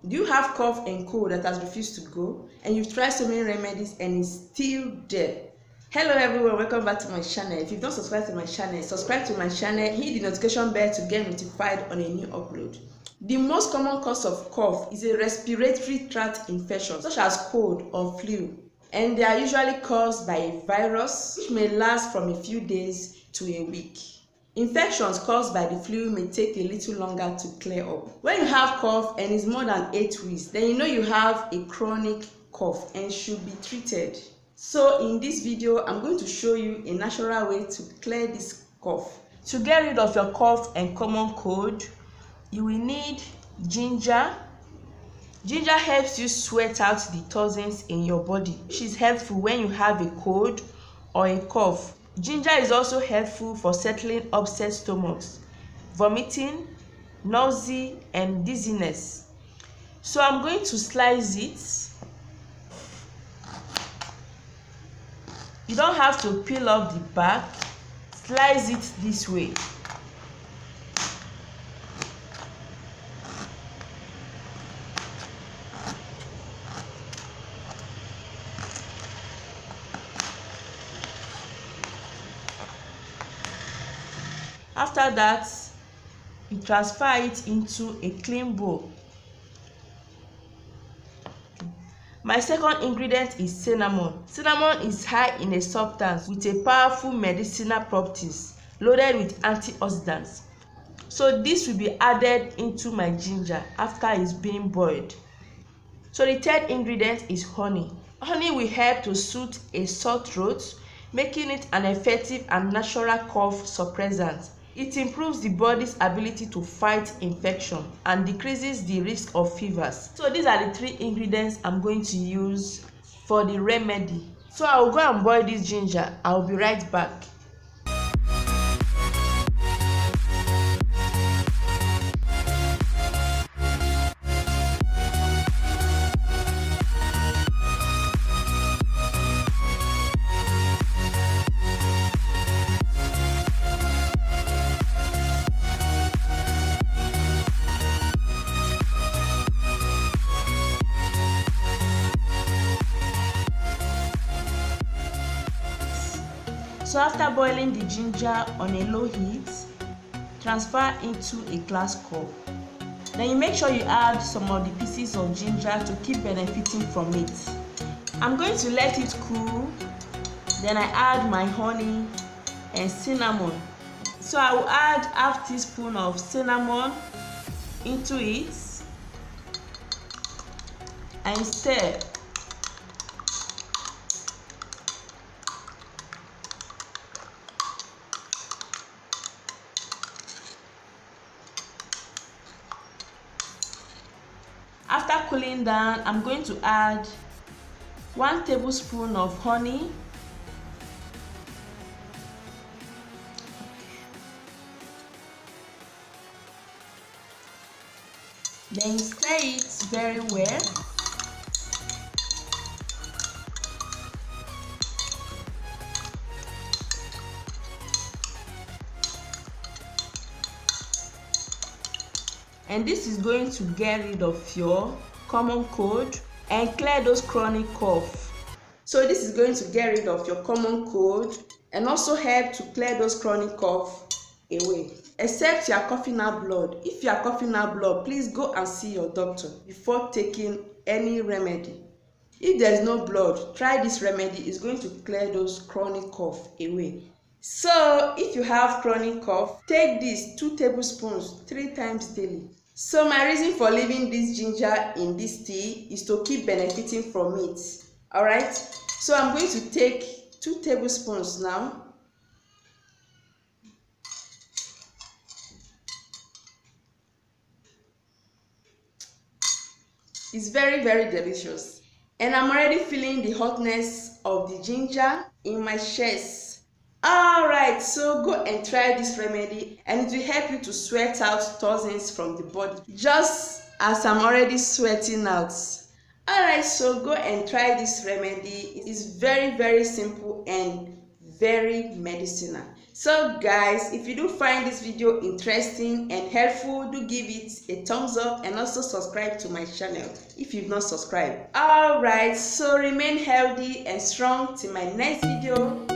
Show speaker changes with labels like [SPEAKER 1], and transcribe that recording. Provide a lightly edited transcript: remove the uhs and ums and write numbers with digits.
[SPEAKER 1] Do you have cough and cold that has refused to go, and you've tried so many remedies and it's still there? Hello everyone, welcome back to my channel. If you've not subscribed to my channel, subscribe to my channel, hit the notification bell to get notified on a new upload. The most common cause of cough is a respiratory tract infection such as cold or flu, and they are usually caused by a virus which may last from a few days to a week. Infections caused by the flu may take a little longer to clear up. When you have cough and it's more than 8 weeks, then you know you have a chronic cough and should be treated. So in this video, I'm going to show you a natural way to clear this cough. To get rid of your cough and common cold, you will need ginger. Ginger helps you sweat out the toxins in your body, which is helpful when you have a cold or a cough. Ginger is also helpful for settling upset stomachs, vomiting, nausea, and dizziness. So I'm going to slice it. You don't have to peel off the bark. Slice it this way. After that, you transfer it into a clean bowl. My second ingredient is cinnamon. Cinnamon is high in a substance with a powerful medicinal properties, loaded with antioxidants. So this will be added into my ginger after it's being boiled. So the third ingredient is honey. Honey will help to soothe a sore throat, making it an effective and natural cough suppressant. It improves the body's ability to fight infection and decreases the risk of fevers. So these are the 3 ingredients I'm going to use for the remedy. So I will go and boil this ginger. I will be right back. So after boiling the ginger on a low heat, transfer into a glass cup. Then you make sure you add some of the pieces of ginger to keep benefiting from it. I'm going to let it cool. Then I add my honey and cinnamon. So I will add half teaspoon of cinnamon into it and stir. After cooling down, I'm going to add 1 tablespoon of honey, then stir it very well. And this is going to get rid of your common cold and clear those chronic cough. So this is going to get rid of your common cold and also help to clear those chronic cough away. Except you are coughing out blood. If you are coughing out blood, please go and see your doctor before taking any remedy. If there is no blood, try this remedy. It's going to clear those chronic cough away. So if you have chronic cough, take this 2 tablespoons 3 times daily. So my reason for leaving this ginger in this tea is to keep benefiting from it. Alright, so I'm going to take 2 tablespoons now. It's very delicious. And I'm already feeling the hotness of the ginger in my chest. Alright, so go and try this remedy and it will help you to sweat out toxins from the body, just as I'm already sweating out. Alright, so go and try this remedy. It is very simple and very medicinal. So guys, if you do find this video interesting and helpful, do give it a thumbs up and also subscribe to my channel if you've not subscribed. Alright, so remain healthy and strong till my next video.